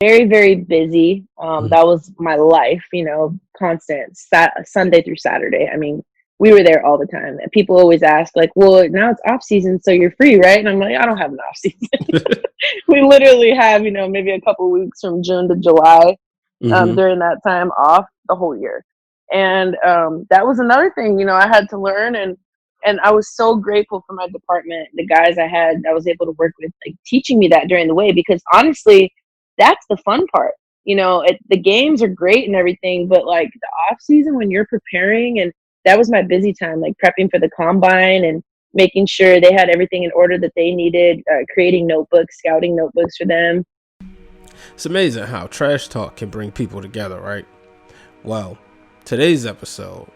Very, very busy. Mhm. That was my life, constant Sunday through Saturday. I mean, we were there all the time. And people always ask, like, well, now it's off season, so you're free, right? And I'm like, I don't have an off season. We literally have, maybe a couple weeks from June to July Mhm. during that time off the whole year. And that was another thing, I had to learn. And I was so grateful for my department, the guys I was able to work with, like teaching me that during the way, because honestly, that's the fun part. The games are great and everything, but like the off season when you're preparing, and that was my busy time, like prepping for the combine and making sure they had everything in order that they needed, creating notebooks, scouting notebooks for them. It's amazing how trash talk can bring people together, right? Well, today's episode,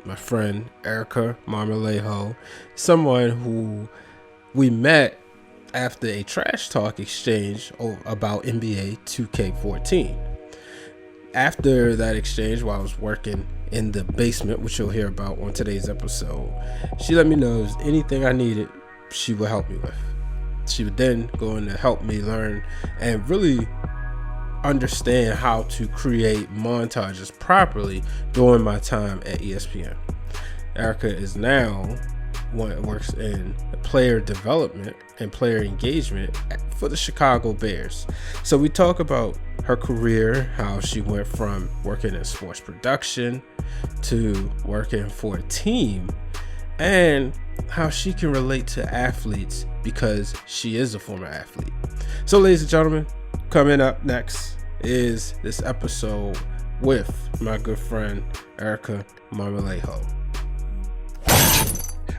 my friend Erika Marmolejo, someone who we met after a trash talk exchange about NBA 2K14. After that exchange, while I was working in the basement, which you'll hear about on today's episode, she let me know if there's anything I needed, she would help me with. She would then go in to help me learn and really understand how to create montages properly during my time at ESPN. Erika is now works in player development and player engagement for the Chicago Bears. So we talk about her career, how she went from working in sports production to working for a team, and how she can relate to athletes because she is a former athlete. So, ladies and gentlemen, coming up next is this episode with my good friend Erika Marmolejo.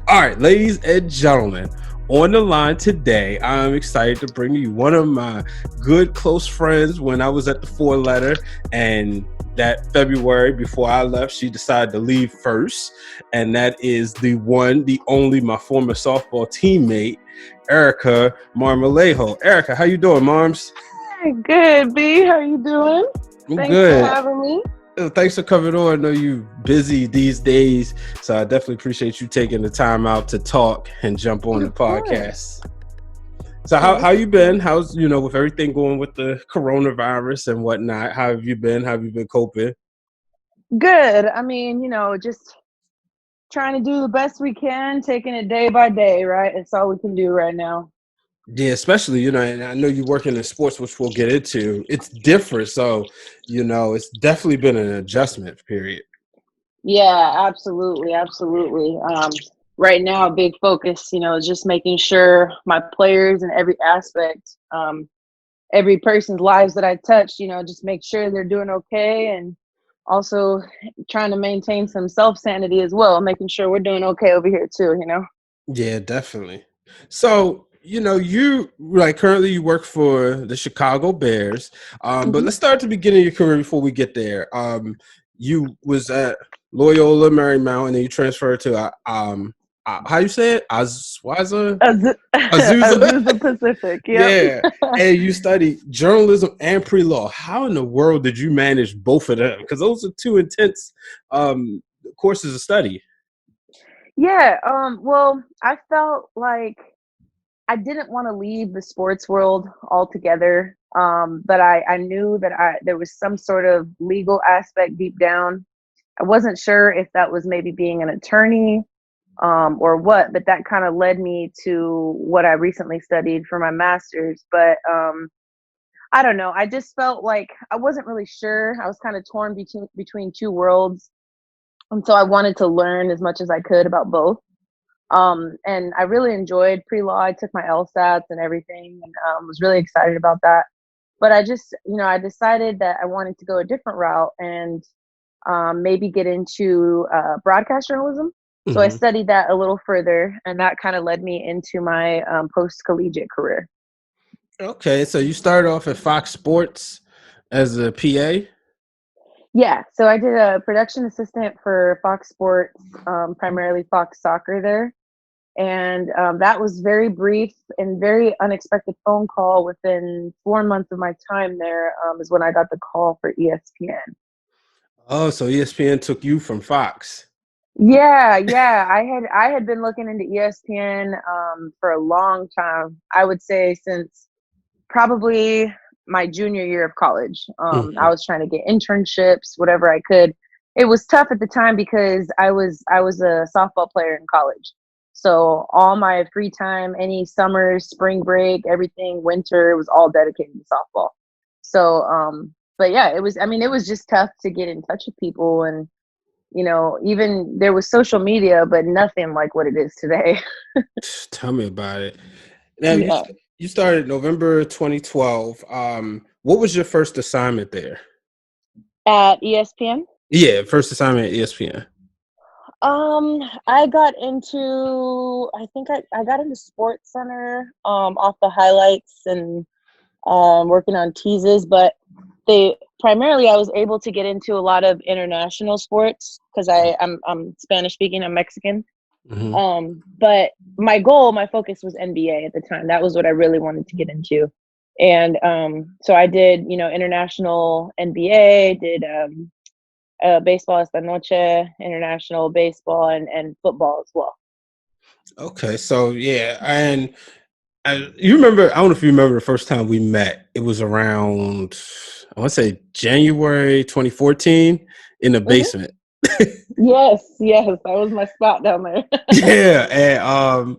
All right, ladies and gentlemen, on the line today, I'm excited to bring you one of my good close friends when I was at the 4-letter, and that February before I left, she decided to leave first, and that is the one, the only, my former softball teammate, Erika Marmolejo. Erika, how you doing, Marms? Hi, good, B. How you doing? I'm Thanks for good. having me. Thanks for coming on. I know you're busy these days, so I definitely appreciate you taking the time out to talk and jump on the Of course. podcast. So how Yes. you been? How's with everything going with the coronavirus and whatnot? How have you been? How have you been coping? Good. I mean, just trying to do the best we can, taking it day by day, right? It's all we can do right now. Yeah, especially and I know you work in sports, which we'll get into. It's different, so it's definitely been an adjustment period. Yeah, absolutely, absolutely. Right now, a big focus, is just making sure my players in every aspect, every person's lives that I touch, just make sure they're doing okay, and also trying to maintain some self sanity as well, making sure we're doing okay over here too. Yeah, definitely. So, you like currently you work for the Chicago Bears. But Hmm. let's start at the beginning of your career before we get there. You was at Loyola Marymount and then you transferred to how you say it? Azusa. Azusa Pacific. Yep. Yeah. And you studied journalism and pre-law. How in the world did you manage both of them? Because those are two intense courses of study. Yeah. Well, I felt like I didn't want to leave the sports world altogether. But I knew that there was some sort of legal aspect deep down. I wasn't sure if that was maybe being an attorney, or what, but that kind of led me to what I recently studied for my master's. But I don't know. I just felt like I wasn't really sure. I was kind of torn between two worlds, and so I wanted to learn as much as I could about both. And I really enjoyed pre-law. I took my LSATs and everything, and was really excited about that. But I just, I decided that I wanted to go a different route and maybe get into broadcast journalism. So I Mhm. studied that a little further, and that kind of led me into my post collegiate career. Okay, so you started off at Fox Sports as a PA. Yeah, so I did a production assistant for Fox Sports, primarily Fox Soccer there. And that was very brief and very unexpected phone call. Within 4 months of my time there, is when I got the call for ESPN. Oh, so ESPN took you from Fox. Yeah, yeah. I had been looking into ESPN for a long time. I would say since probably my junior year of college. I Mhm. was trying to get internships, whatever I could. It was tough at the time because I was a softball player in college. So all my free time, any summers, spring break, everything, winter, it was all dedicated to softball. So, but yeah, it was. I mean, it was just tough to get in touch with people, and even there was social media, but nothing like what it is today. Tell me about it. Now Yeah, you started November 2012. What was your first assignment there? at ESPN. Yeah, first assignment at ESPN. I got into, I think I got into Sports Center, off the highlights and working on teases, but they primarily I was able to get into a lot of international sports because I'm Spanish speaking, I'm Mexican. Mm-hmm. But my focus was NBA at the time. That was what I really wanted to get into. And so I did, international NBA, did baseball esta noche, international baseball, and football as well. Okay, so yeah, and you remember? I don't know if you remember the first time we met. It was around, I want to say January 2014 in the Hmm. basement. Yes, yes, that was my spot down there. Yeah, and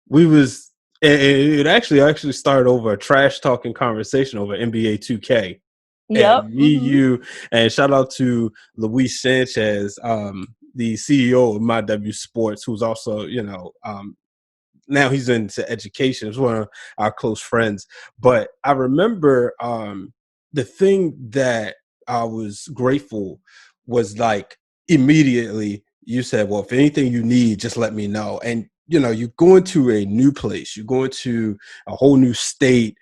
we was it actually started over a trash talking conversation over NBA 2K. Yep. And me, Hmm. you, and shout out to Luis Sanchez, the CEO of My W Sports, who's also, now he's into education. He's one of our close friends. But I remember the thing that I was grateful was like immediately you said, well, if anything you need, just let me know. And you're going to a new place, you're going to a whole new state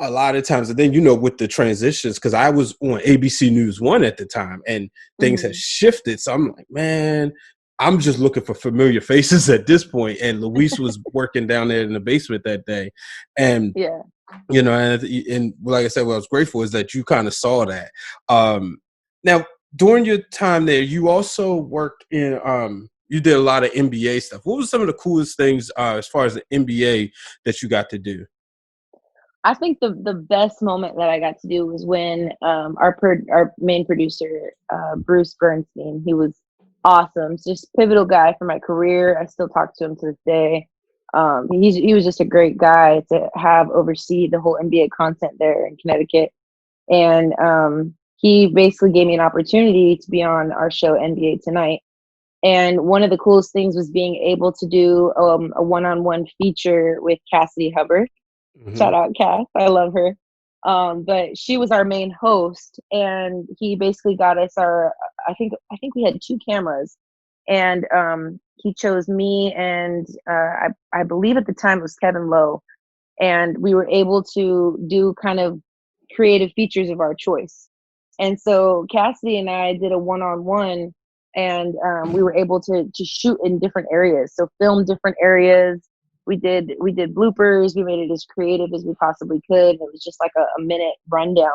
a lot of times. And then, with the transitions, because I was on ABC News 1 at the time and things had Hmm. shifted. So I'm like, man, I'm just looking for familiar faces at this point. And Luis was working down there in the basement that day. And, Yeah. and like I said, what I was grateful is that you kind of saw that. Now, during your time there, you also worked in, you did a lot of NBA stuff. What was some of the coolest things as far as the NBA that you got to do? I think the best moment that I got to do was when our main producer, Bruce Bernstein, he was awesome. Just pivotal guy for my career. I still talk to him to this day. He was just a great guy to have oversee the whole NBA content there in Connecticut, and he basically gave me an opportunity to be on our show NBA Tonight. And one of the coolest things was being able to do a one-on-one feature with Cassidy Hubbard. Mm-hmm. Shout out Cass. I love her. But she was our main host, and he basically got us I think we had two cameras, and he chose me and I believe at the time it was Kevin Lowe, and we were able to do kind of creative features of our choice. And so Cassidy and I did a one-on-one, and we were able to shoot in different areas, so film different areas. We did bloopers. We made it as creative as we possibly could. It was just like a minute rundown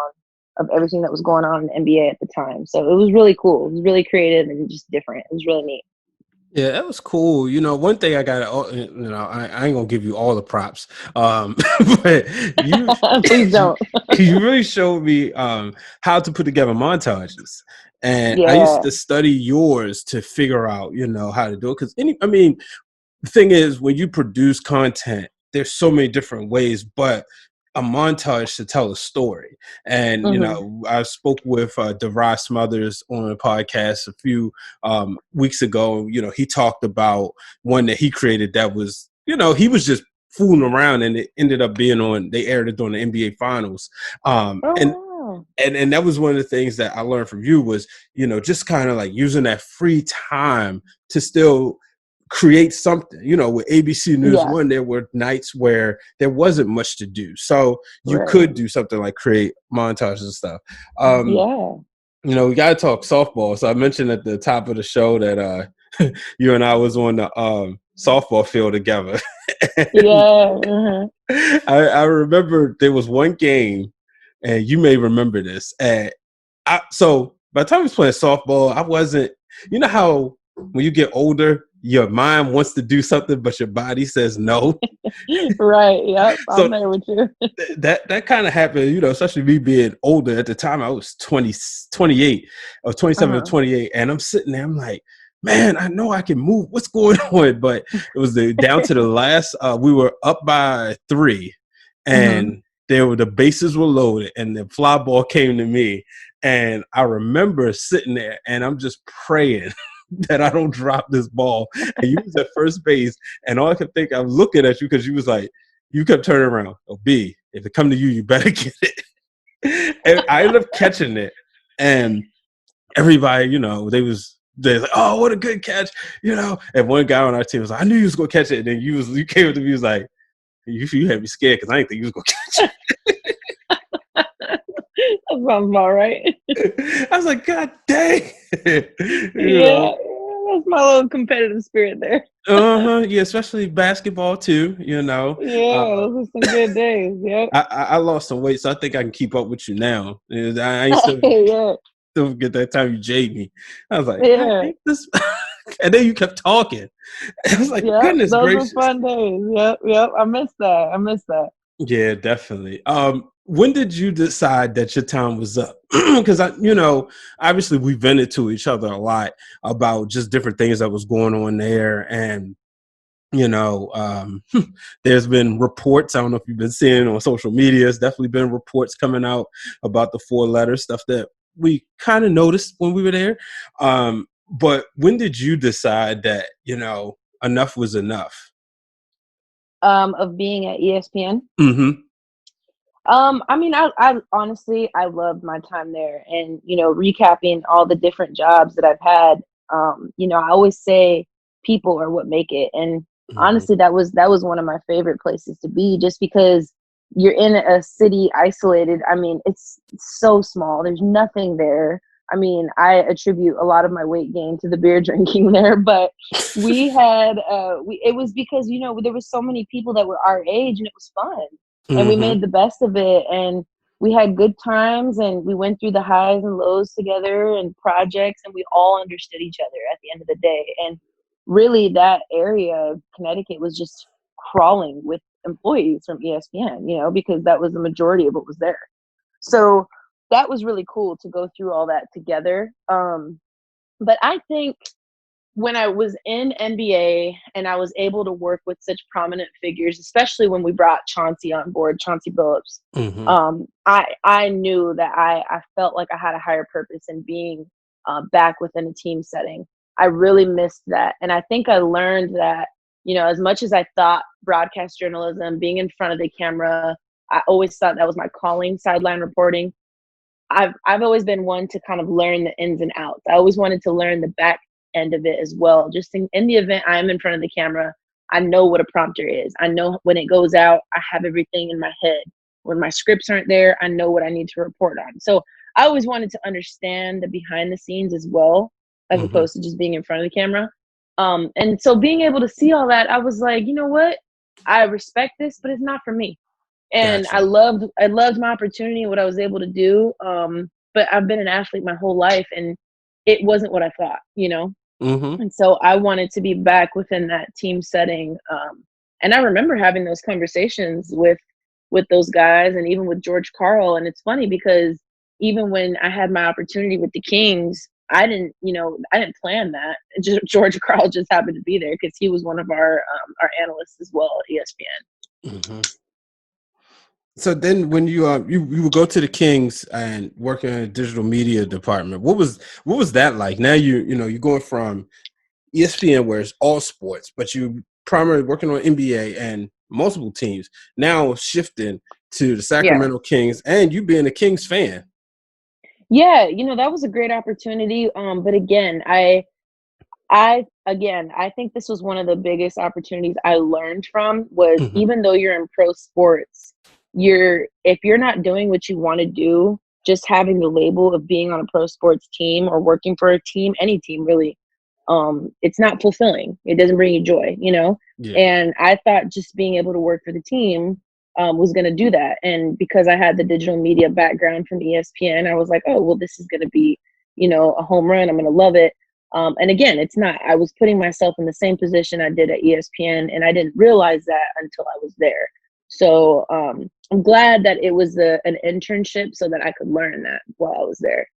of everything that was going on in the NBA at the time. So it was really cool. It was really creative and just different. It was really neat. Yeah, that was cool. One thing I got I ain't gonna give you all the props, but you Please don't. you really showed me how to put together montages, and I used Yeah. to study yours to figure out how to do it. Because the thing is, when you produce content, there's so many different ways, but a montage to tell a story. And Hmm. I spoke with DeVry Smothers on a podcast a few weeks ago. He talked about one that he created that was, he was just fooling around, and it ended up being on. They aired it on the NBA Finals, Oh and wow. and that was one of the things that I learned from you was, just kind of like using that free time to still create something. With ABC News Yeah. 1, there were nights where there wasn't much to do. So you Right. could do something like create montages and stuff. Um, Yeah. we got to talk softball. So I mentioned at the top of the show that you and I was on the softball field together. And Yeah. Uh-huh. I remember there was one game, and you may remember this. So by the time I was playing softball, I wasn't, how when you get older, your mind wants to do something, but your body says no. Right. Yep. I'm So there with you. that kind of happened, especially me being older. At the time I was 20, 28 or 27 or Uh-huh. 28. And I'm sitting there, I'm like, man, I know I can move. What's going on? But it was down to the last, we were up by 3 Mm-hmm. and the bases were loaded and the fly ball came to me. And I remember sitting there and I'm just praying that I don't drop this ball. And you was at first base. And all I could think, I was looking at you because you was like, you kept turning around. Oh, B, if it come to you, you better get it. And I ended up catching it. And everybody, they're like, oh, what a good catch, And one guy on our team was like, I knew you was gonna catch it. And then you came up to me, was like, you had me scared because I didn't think you was gonna catch That sounds about right. it. I was like, God dang. Yeah, that's my little competitive spirit there. Yeah, especially basketball too, Yeah, Uh, those are some good days. Yep. I lost some weight, so I think I can keep up with you now. I ain't still Yeah. don't forget that time you jade me. I was like, God, Yeah. ain't this. And then you kept talking. I was like, Yep. goodness Those were gracious. fun days. Yep. Yep. I miss that. I miss that. Yeah, definitely. When did you decide that your time was up? Because obviously we vented to each other a lot about just different things that was going on there, and there's been reports. I don't know if you've been seeing on social media. It's definitely been reports coming out about the 4 letters stuff that we kind of noticed when we were there. But when did you decide that enough was enough? Of being at ESPN. Mm-hmm. I mean, I honestly, I loved my time there, and recapping all the different jobs that I've had. I always say people are what make it, and Mm-hmm. honestly, that was one of my favorite places to be, just because you're in a city isolated. I mean, it's so small. There's nothing there. I mean, I attribute a lot of my weight gain to the beer drinking there, but we had it was because there was so many people that were our age, and it was fun, and we Mm-hmm. made the best of it, and we had good times, and we went through the highs and lows together and projects, and we all understood each other at the end of the day. And really, that area of Connecticut was just crawling with employees from ESPN, because that was the majority of what was there. So that was really cool to go through all that together. But I think when I was in NBA and I was able to work with such prominent figures, especially when we brought Chauncey on board, Chauncey Billups, Mm-hmm. I knew that I felt like I had a higher purpose in being back within a team setting. I really missed that. And I think I learned that, as much as I thought broadcast journalism, being in front of the camera, I always thought that was my calling, sideline reporting. I've always been one to kind of learn the ins and outs. I always wanted to learn the back end of it as well. Just in the event I am in front of the camera, I know what a prompter is. I know when it goes out, I have everything in my head. When my scripts aren't there, I know what I need to report on. So I always wanted to understand the behind the scenes as well, as Mm-hmm. opposed to just being in front of the camera. And so being able to see all that, I was like, you know what? I respect this, but it's not for me. And I Gotcha. loved I loved my opportunity and what I was able to do. But I've been an athlete my whole life, and it wasn't what I thought. Mm-hmm. And so I wanted to be back within that team setting. And I remember having those conversations with those guys, and even with George Karl. And it's funny because even when I had my opportunity with the Kings, I didn't plan that. George Karl just happened to be there because he was one of our analysts as well at ESPN. Mm-hmm. So then, when you would go to the Kings and work in a digital media department, what was that like? Now you're going from ESPN where it's all sports, but you primarily working on NBA and multiple teams. Now shifting to the Yeah. Sacramento Kings, and you being a Kings fan. Yeah, that was a great opportunity. But again, I think this was one of the biggest opportunities I learned from, was Mm-hmm. even though you're in pro sports, if you're not doing what you want to do, just having the label of being on a pro sports team or working for a team, any team really, it's not fulfilling. It doesn't bring you joy. Yeah. And I thought just being able to work for the team was going to do that. And because I had the digital media background from ESPN, I was like, oh, well, this is going to be, a home run. I'm going to love it. And again, it's not, I was putting myself in the same position I did at ESPN, and I didn't realize that until I was there. So I'm glad that it was an internship so that I could learn that while I was there.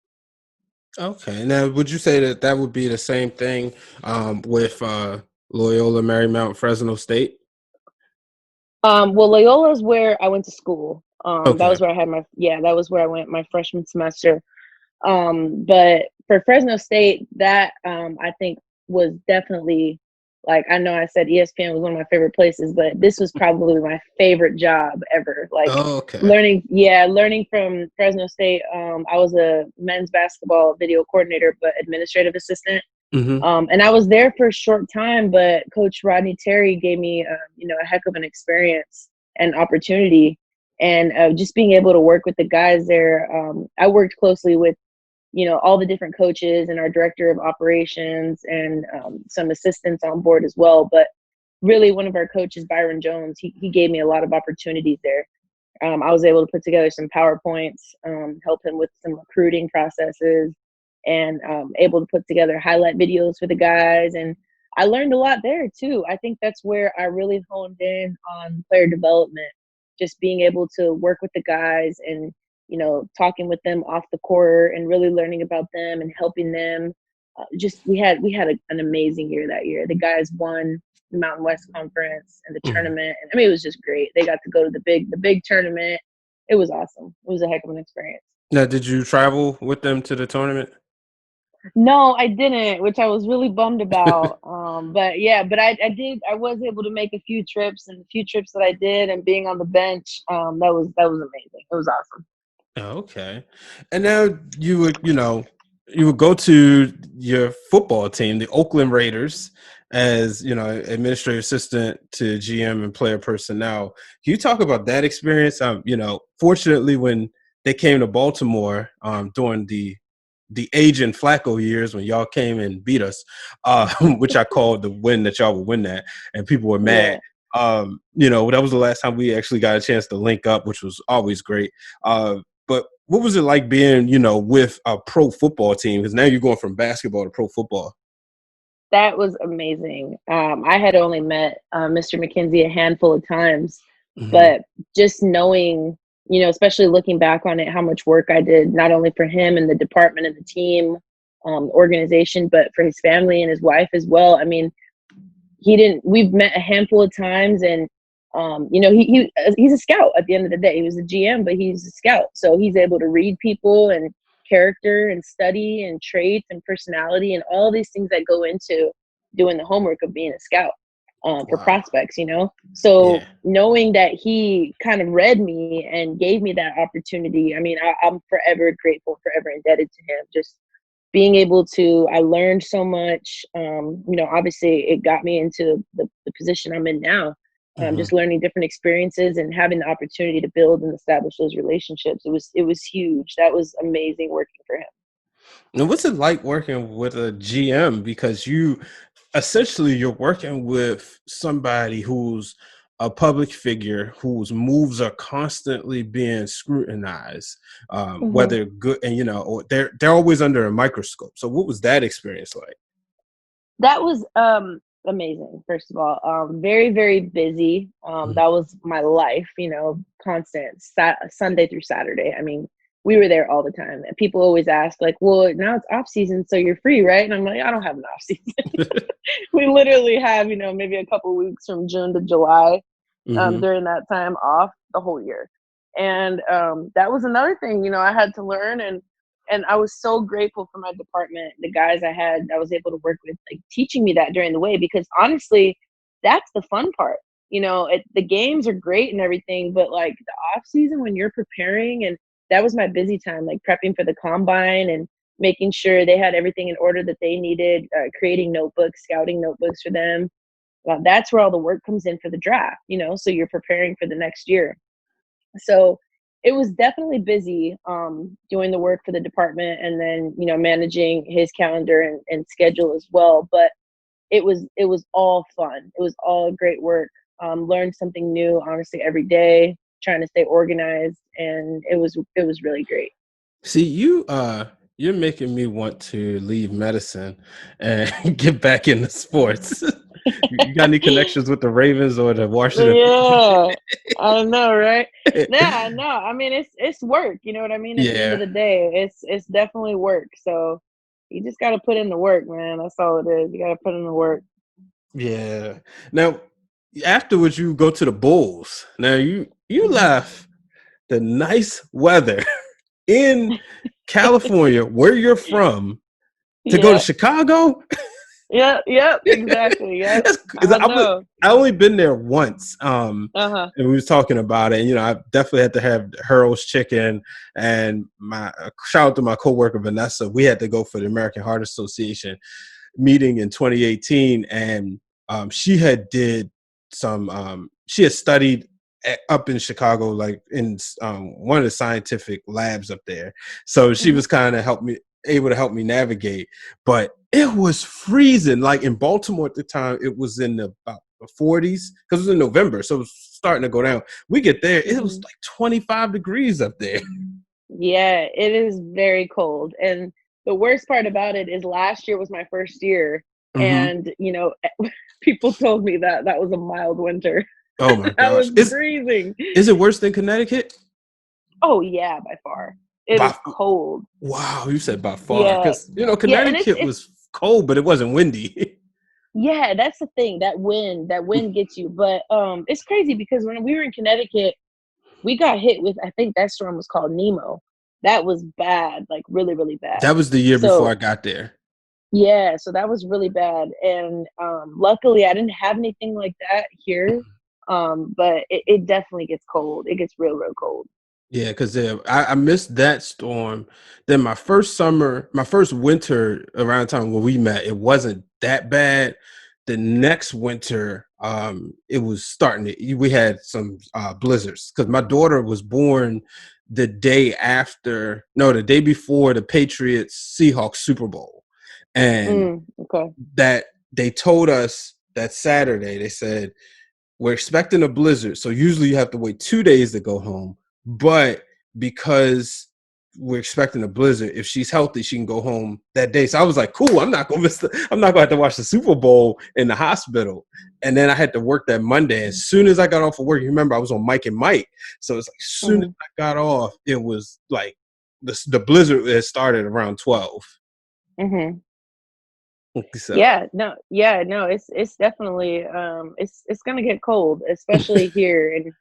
Okay. Now, would you say that that would be the same thing with Loyola Marymount Fresno State? Well, Loyola is where I went to school. That Okay. was where I had that was where I went my freshman semester. But for Fresno State, that I think was definitely, like, I know I said ESPN was one of my favorite places, but this was probably my favorite job ever. Like Oh, okay. learning from Fresno State. I was a men's basketball video coordinator, but administrative assistant. Mm-hmm. And I was there for a short time, but Coach Rodney Terry gave me, a heck of an experience and opportunity. And just being able to work with the guys there, I worked closely with, all the different coaches and our director of operations and some assistants on board as well. But really, one of our coaches, Byron Jones, he gave me a lot of opportunities there. I was able to put together some PowerPoints, help him with some recruiting processes, and able to put together highlight videos for the guys. And I learned a lot there too. I think that's where I really honed in on player development, just being able to work with the guys and talking with them off the court and really learning about them and helping them. Just we had an amazing year that year. The guys won the Mountain West Conference and the Mm-hmm. tournament. And I mean, it was just great. They got to go to the big tournament. It was awesome. It was a heck of an experience. Now, did you travel with them to the tournament? No, I didn't, which I was really bummed about. But yeah, but I did. I was able to make a few trips, and the few trips that I did, and being on the bench, that was amazing. It was awesome. Oh, okay. And now you would go to your football team, the Oakland Raiders, as administrative assistant to GM and player personnel. Can you talk about that experience? Fortunately, when they came to Baltimore during the Agent Flacco years when y'all came and beat us, which I called the win that y'all would win that, and people were mad. Yeah. That was the last time we actually got a chance to link up, which was always great. But what was it like being, with a pro football team? Because now you're going from basketball to pro football. That was amazing. I had only met Mr. McKenzie a handful of times, Mm-hmm. but just knowing, especially looking back on it, how much work I did, not only for him and the department and the team, organization, but for his family and his wife as well. I mean, we've met a handful of times, and he's a scout at the end of the day. He was a GM, but he's a scout, so he's able to read people and character and study and traits and personality and all these things that go into doing the homework of being a scout, for Wow. prospects. So Yeah. knowing that he kind of read me and gave me that opportunity, I mean, I'm forever grateful, forever indebted to him. Just being able to, I learned so much. Obviously it got me into the position I'm in now. Mm-hmm. Just learning different experiences and having the opportunity to build and establish those relationships. It was huge. That was amazing working for him. And what's it like working with a GM? Because you're working with somebody who's a public figure whose moves are constantly being scrutinized, Hmm. whether good and or they're always under a microscope. So what was that experience like? That was amazing. First of all, very very busy. Mm. That was my life. Constant Sunday through Saturday. I mean, we were there all the time. And people always ask, like, "Well, now it's off season, so you're free, right?" And I'm like, "I don't have an off season." We literally have, maybe a couple weeks from June to July, Hmm. during that time off the whole year. And that was another thing, I had to learn. And I was so grateful for my department, the guys I was able to work with, like teaching me that during the way, because honestly, that's the fun part. The games are great and everything, but like the off season when you're preparing, and that was my busy time, like prepping for the combine and making sure they had everything in order that they needed, creating notebooks, scouting notebooks for them. Well, that's where all the work comes in for the draft, so you're preparing for the next year. So it was definitely busy, doing the work for the department, and then, managing his calendar and schedule as well. But it was all fun. It was all great work. Learned something new, honestly, every day, trying to stay organized, and it was really great. See, You're making me want to leave medicine and get back into sports. You got any connections with the Ravens or the Washington? Yeah, I know, right? Yeah, no, I mean it's work. You know what I mean? At the end of Yeah, the day, it's definitely work. So you just got to put in the work, man. That's all it is. You got to put in the work. yeah. Now, afterwards, you go to the Bulls. Now, you Mhm. left the nice weather in California, where you're from, to go to Yep, Chicago. yep, exactly. Yep, That's because I know. I only been there once. Uh-huh. And we was talking about it. And, I definitely had to have Harold's chicken. And my shout out to my coworker Vanessa. We had to go for the American Heart Association meeting in 2018, and she had did some. She had studied up in Chicago, like in one of the scientific labs up there. So she Mhm. was kind of able to help me navigate. But it was freezing. Like in Baltimore at the time, it was in about the 40s because it was in November, so it was starting to go down. We get there, it was Mhm. like 25 degrees up there. Yeah, it is very cold. And the worst part about it is last year was my first year. Mm-hmm. And, people told me that that was a mild winter. Oh my I was gosh, freezing. is it worse than Connecticut? Oh, yeah, by far. It By is cold. Wow, you said by far Yeah. because Yeah, and it's Connecticut it's was cold, but it wasn't windy. yeah, that's the thing. That wind gets you. But it's crazy because when we were in Connecticut, we got hit with, I think that storm was called Nemo. That was bad, like really, really bad. That was the year before So I got there. yeah, so that was really bad, and, luckily, I didn't have anything like that here, but it definitely gets cold. It gets real, real cold. Yeah, because I missed that storm. Then my first winter around the time when we met, it wasn't that bad. The next winter, it was starting to. We had some blizzards because my daughter was born the day after, no, the day before the Patriots Seahawks Super Bowl, and Okay. that they told us that Saturday. They said we're expecting a blizzard, so usually you have to wait 2 days to go home. But because we're expecting a blizzard, if she's healthy, she can go home that day. So I was like, cool. I'm not gonna have to watch the Super Bowl in the hospital. And then I had to work that Monday. As soon as I got off of work, you remember I was on Mike and Mike. So it's like as soon as Mhm, I got off, it was like the blizzard had started around 12. mhm. So Yeah, no, yeah, no, it's definitely, it's gonna get cold, especially here, and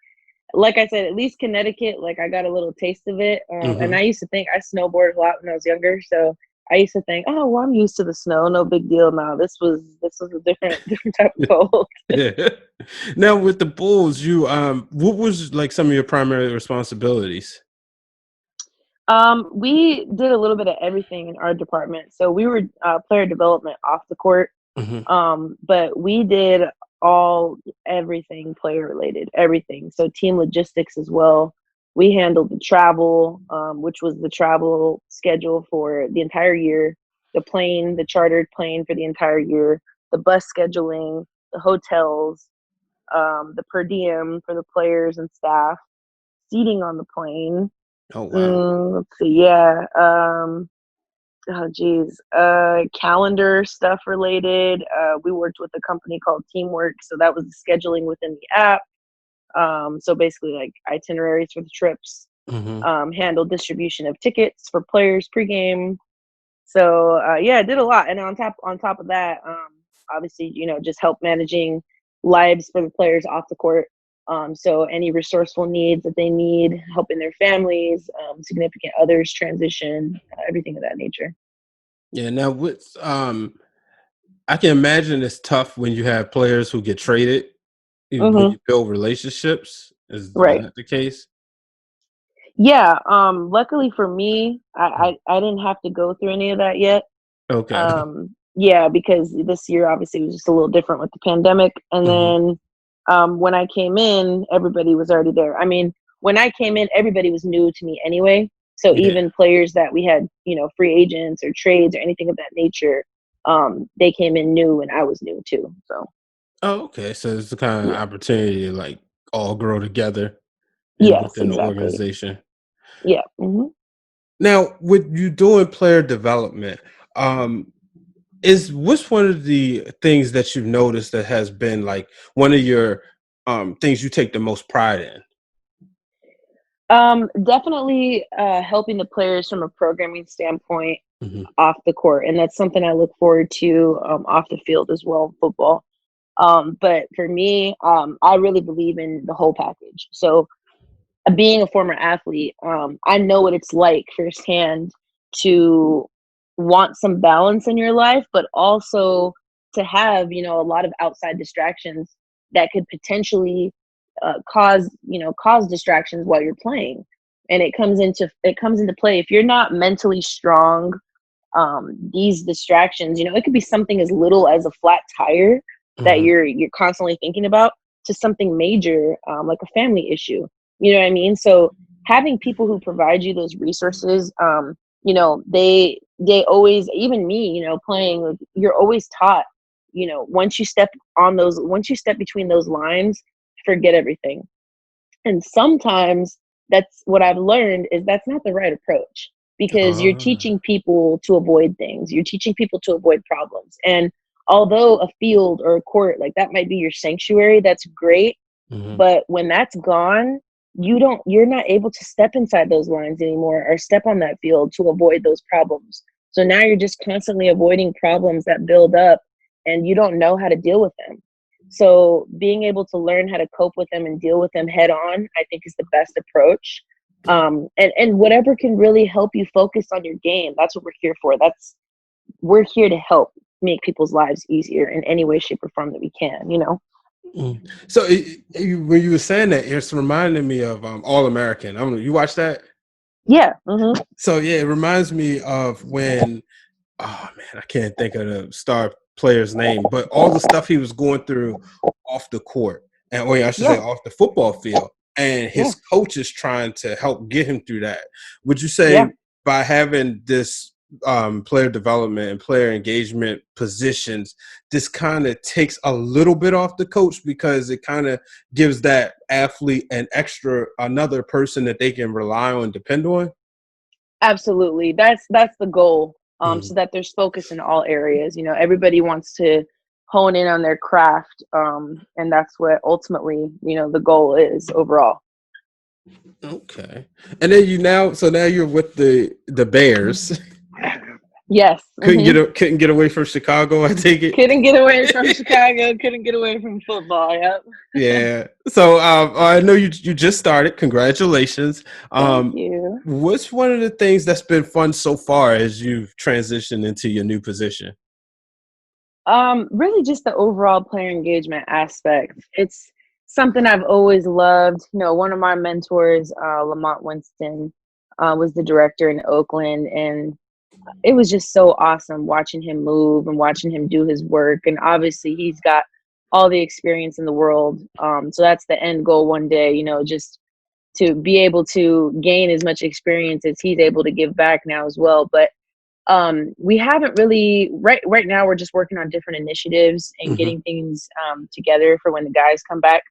like I said, at least Connecticut, like, I got a little taste of it, and mhm. I used to think I snowboarded a lot when I was younger, so I used to think, "Oh, well, I'm used to the snow, no big deal." No, this was a different different type of cold. Yeah. Now with the Bulls, you what was like some of your primary responsibilities? We did a little bit of everything in our department. So we were player development off the court, Mhm. but we did all everything player related, everything. So team logistics as well. We handled the travel, which was the travel schedule for the entire year, the chartered plane for the entire year, the bus scheduling, the hotels, the per diem for the players and staff, seating on the plane. Oh wow. Let's see, yeah. Oh geez. Calendar stuff related. We worked with a company called Teamwork, so that was the scheduling within the app. So basically like itineraries for the trips, Mhm. handle distribution of tickets for players pregame. So yeah, I did a lot. And on top of that, obviously, just help managing lives for the players off the court. So any resourceful needs that they need, helping their families, significant others transition, everything of that nature. Yeah, now with I can imagine it's tough when you have players who get traded when Hmm. you build relationships. Is Right. that the case? Yeah. Luckily for me, I didn't have to go through any of that yet. Okay. Yeah, because this year obviously was just a little different with the pandemic. And Mhm. then when I came in, everybody was already there. I mean, when I came in, everybody was new to me anyway. So Yeah. even players that we had, free agents or trades or anything of that nature, they came in new and I was new too. So Oh, okay. So it's the kind of yeah. opportunity to like all grow together and Yes, within the exactly. organization. Yeah. Hmm. Now, with you doing player development, um, is what's one of the things that you've noticed that has been like one of your things you take the most pride in? Definitely helping the players from a programming standpoint Hmm. off the court, and that's something I look forward to off the field as well, football. But for me, I really believe in the whole package. So being a former athlete, I know what it's like firsthand to want some balance in your life, but also to have, a lot of outside distractions that could potentially cause distractions while you're playing. And it comes into play if you're not mentally strong. These distractions, it could be something as little as a flat tire that Hmm. you're constantly thinking about, to something major, like a family issue. You know what I mean? So having people who provide you those resources, they always, even me, playing, like, you're always taught, once you step between those lines, forget everything. And sometimes that's what I've learned, is that's not the right approach, because you're Ah. teaching people to avoid things. You're teaching people to avoid problems. And although a field or a court like that might be your sanctuary, that's great. Hmm. But when that's gone, you're not able to step inside those lines anymore or step on that field to avoid those problems. So now you're just constantly avoiding problems that build up, and you don't know how to deal with them. So being able to learn how to cope with them and deal with them head on, I think, is the best approach. And whatever can really help you focus on your game, that's what we're here for. We're here to help make people's lives easier in any way, shape, or form that we can. Mm. So when you were saying that, it's reminding me of All American. I don't know. You watch that? Yeah. Hmm. So yeah, it reminds me of when oh man, I can't think of the star player's name, but all the stuff he was going through off the court, and I should say Yeah. off the football field, and Yeah. his coaches trying to help get him through that. Would you Yeah. say by having this player development and player engagement positions, this kind of takes a little bit off the coach because it kind of gives that athlete an extra another person that they can rely on, depend on? Absolutely. That's the goal. Mm. So that there's focus in all areas. Everybody wants to hone in on their craft. And that's what ultimately, the goal is overall. Okay. And then now you're with the Bears. Yes. Couldn't get away from Chicago, I take Couldn't get away from it. Chicago. Couldn't get away from football. Yep. Yeah. So I know you just started. Congratulations. Thank Um you. what's one of the things that's been fun so far as you've transitioned into your new position? Really just the overall player engagement aspect. It's something I've always loved. One of my mentors, Lamont Winston, was the director in Oakland, and it was just so awesome watching him move and watching him do his work. And obviously, he's got all the experience in the world. So that's the end goal one day, just to be able to gain as much experience as he's able to give back now as well. But we haven't really, right now we're just working on different initiatives and Hmm. getting things together for when the guys come back.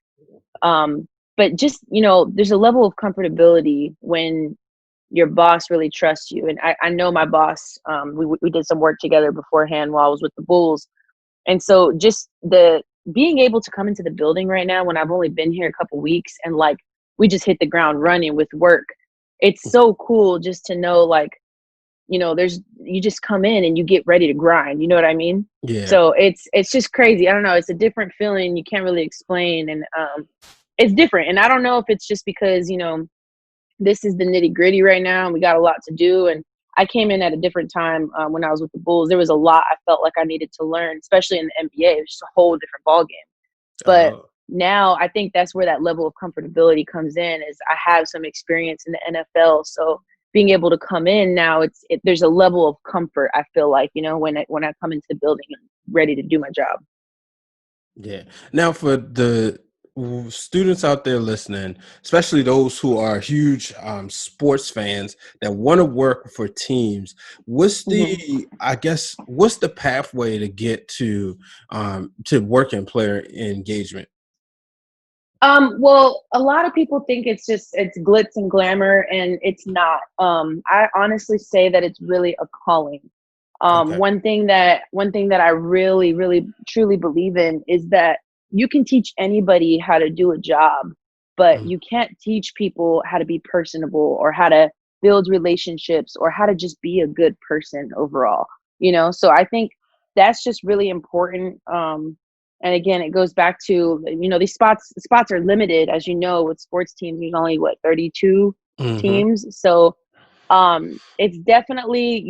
But just, there's a level of comfortability when your boss really trusts you. And I know my boss, we did some work together beforehand while I was with the Bulls. And so just the being able to come into the building right now, when I've only been here a couple weeks, and like we just hit the ground running with work, it's so cool just to know, like, you just come in and you get ready to grind. You know what I mean? Yeah. So it's just crazy. I don't know. It's a different feeling you can't really explain. And it's different. And I don't know if it's just because, this is the nitty gritty right now and we got a lot to do. And I came in at a different time when I was with the Bulls. There was a lot I felt like I needed to learn, especially in the NBA. It was just a whole different ball game. But now I think that's where that level of comfortability comes in, is I have some experience in the NFL. So being able to come in now, there's a level of comfort, I feel like, when I come into the building and ready to do my job. Yeah. Now, for the students out there listening, especially those who are huge sports fans that want to work for teams, Hmm. what's the pathway to get to work in player engagement? Well, a lot of people think it's glitz and glamour, and it's not. I honestly say that it's really a calling. Okay. One thing that I really, really, truly believe in is that you can teach anybody how to do a job, but Mm-hmm. you can't teach people how to be personable or how to build relationships or how to just be a good person overall. So I think that's just really important. And again, it goes back to, these spots are limited, as you know, with sports teams. There's only, what, 32 Mm-hmm. teams. So it's definitely,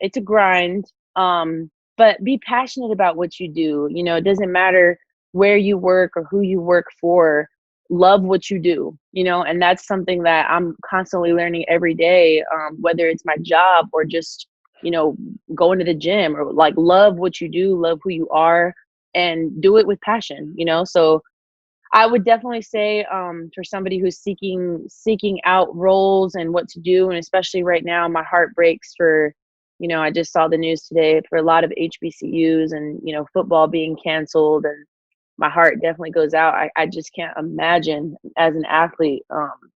it's a grind. But be passionate about what you do. It doesn't matter where you work or who you work for. Love what you do. And that's something that I'm constantly learning every day, whether it's my job or just, you know going to the gym, or like, love what you do, love who you are, and do it with passion. So I would definitely say, for somebody who's seeking out roles and what to do, and especially right now, my heart breaks for, I just saw the news today for a lot of HBCUs, and football being canceled, and my heart definitely goes out. I just can't imagine as an athlete,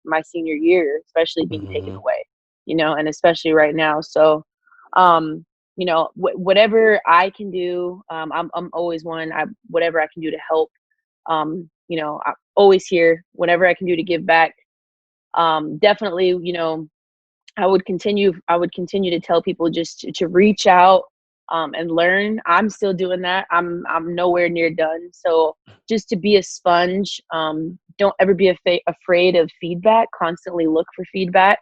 my senior year, especially being taken Mm-hmm. away, and especially right now. So, whatever I can do, I'm always whatever I can do to help. I'm always here, whatever I can do to give back. Definitely, I would continue to tell people just to reach out, and learn. I'm still doing that. I'm nowhere near done. So just to be a sponge. Don't ever be afraid of feedback. Constantly look for feedback.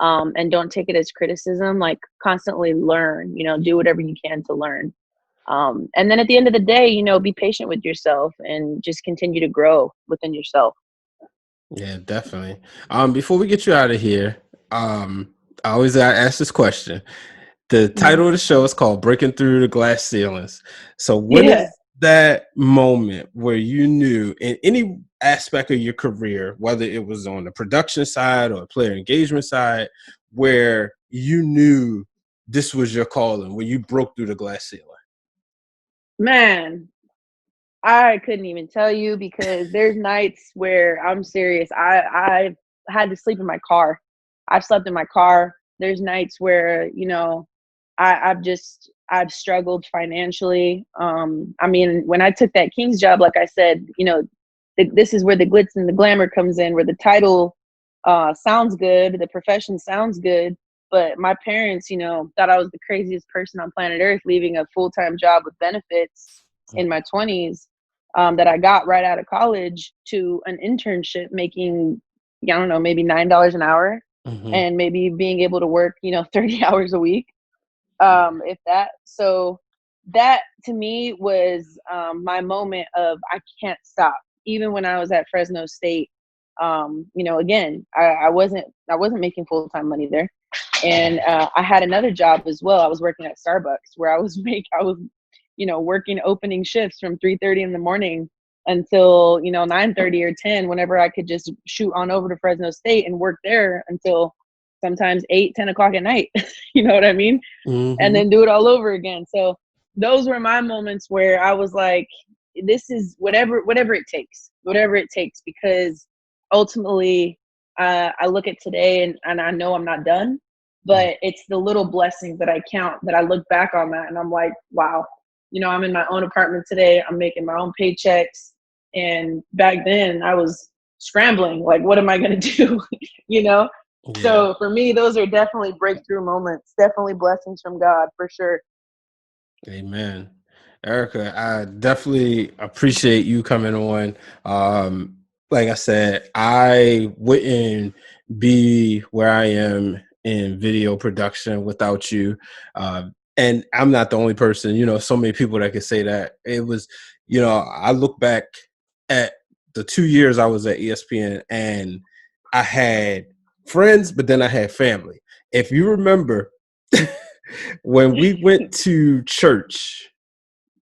And don't take it as criticism. Like, constantly learn. Do whatever you can to learn. And then at the end of the day, be patient with yourself and just continue to grow within yourself. Yeah, definitely. Before we get you out of here, I always ask this question. The Mhm. title of the show is called Breaking Through the Glass Ceilings. So when Yeah. is that moment where you knew in any aspect of your career, whether it was on the production side or player engagement side, where you knew this was your calling, when you broke through the glass ceiling? Man, I couldn't even tell you, because there's nights where, I'm serious, I've had to sleep in my car. I've slept in my car. There's nights where, I've struggled financially. I mean, when I took that Kings job, like I said, this is where the glitz and the glamour comes in, where the title sounds good, the profession sounds good, but my parents, thought I was the craziest person on planet Earth, leaving a full time job with benefits in my 20s, that I got right out of college, to an internship making, I don't know, maybe $9 an hour, Mm-hmm. and maybe being able to work, 30 hours a week, if that. So that to me was, my moment of, I can't stop. Even when I was at Fresno State, again, I wasn't making full time money there, and I had another job as well. I was working at Starbucks, where I was working opening shifts from 3:30 in the morning until 9:30 or 10, whenever I could just shoot on over to Fresno State and work there until sometimes 8, 10 o'clock at night. You know what I mean? And Mm-hmm. then do it all over again. So those were my moments where I was like, this is whatever it takes, because ultimately, I look at today, and I know I'm not done, but it's the little blessings that I count, that I look back on that and I'm like, wow, I'm in my own apartment today. I'm making my own paychecks. And back then I was scrambling, like, what am I going to do? you know? Yeah. So for me, those are definitely breakthrough moments, definitely blessings from God, for sure. Amen. Erica, I definitely appreciate you coming on. Like I said, I wouldn't be where I am in video production without you. And I'm not the only person, so many people that could say that. It was, I look back at the 2 years I was at ESPN, and I had friends, but then I had family. If you remember, when we went to church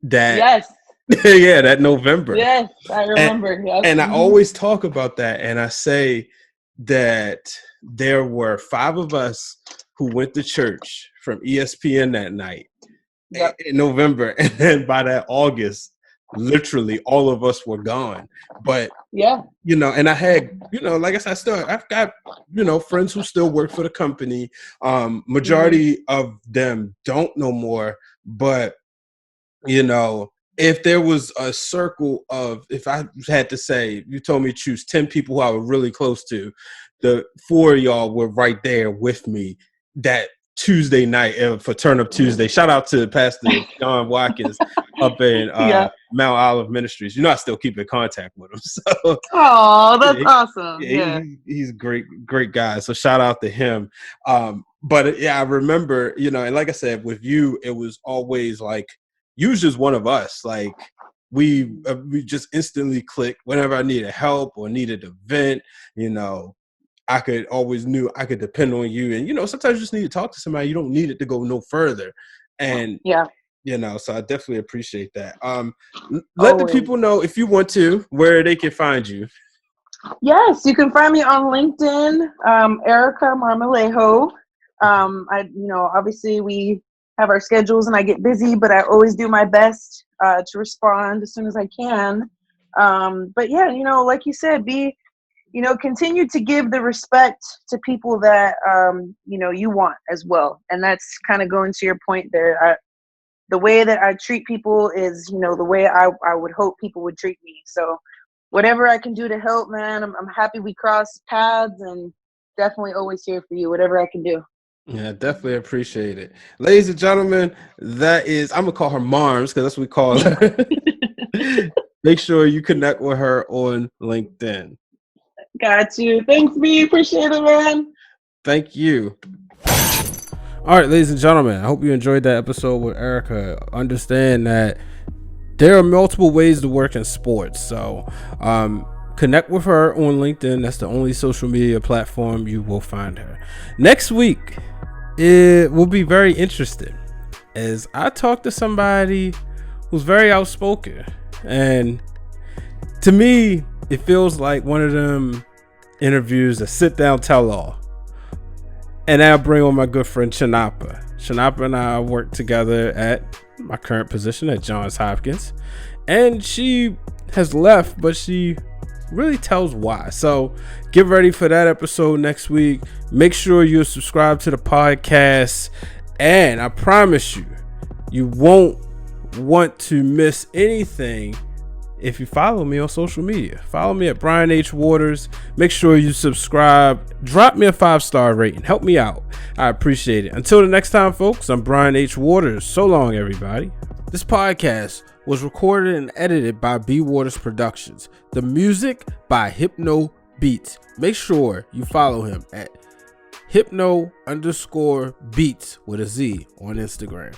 that Yes. yeah, that November. Yes. I And remember. Yep. and I Hmm. always talk about that, and I say that there were 5 of us who went to church from ESPN that night Yep. in November, and then by that August literally all of us were gone. But Yeah. and I had, like I said, I've got, friends who still work for the company. Majority of them don't no more, but if there was a circle of, if I had to say, you told me to choose 10 people who I was really close to, the 4 of y'all were right there with me that Tuesday night for Turn Up Tuesday. Shout out to Pastor John Watkins up in Mount Olive Ministries. I still keep in contact with him. So, oh, that's awesome. Yeah, he's a great guy. So shout out to him. But I remember, and like I said, with you, it was always like, you was just one of us. Like we just instantly clicked whenever I needed help or needed to vent. I could always knew I could depend on you. And sometimes you just need to talk to somebody. You don't need it to go no further. And so I definitely appreciate that. Let the people know, if you want to, where they can find you. Yes, you can find me on LinkedIn, Erika Marmolejo. Obviously we have our schedules and I get busy, but I always do my best to respond as soon as I can. But yeah, like you said, continue to give the respect to people that, you want as well. And that's kind of going to your point there. The way that I treat people is, the way I would hope people would treat me. So whatever I can do to help, man, I'm happy we crossed paths, and definitely always here for you, whatever I can do. Yeah, definitely appreciate it. Ladies and gentlemen, that is, I'm going to call her Marms because that's what we call her. Make sure you connect with her on LinkedIn. Got you. Thanks, B. Appreciate it, man. Thank you. All right, ladies and gentlemen, I hope you enjoyed that episode with Erika. Understand that there are multiple ways to work in sports. So connect with her on LinkedIn. That's the only social media platform you will find her. Next week, it will be very interesting as I talk to somebody who's very outspoken. And to me, it feels like one of them interviews, a sit down tell all. And I'll bring on my good friend Chinapa. Chinapa and I work together at my current position at Johns Hopkins. And she has left, but she really tells why. So get ready for that episode next week. Make sure you're subscribed to the podcast. And I promise you, you won't want to miss anything if you follow me on social media. Follow me at Brian H. Waters. Make sure you subscribe. Drop me a 5-star rating. Help me out. I appreciate it. Until the next time, folks, I'm Brian H. Waters. So long, everybody. This podcast was recorded and edited by B. Waters Productions. The music by Hypno Beats. Make sure you follow him at Hypno_Beats with a Z on Instagram.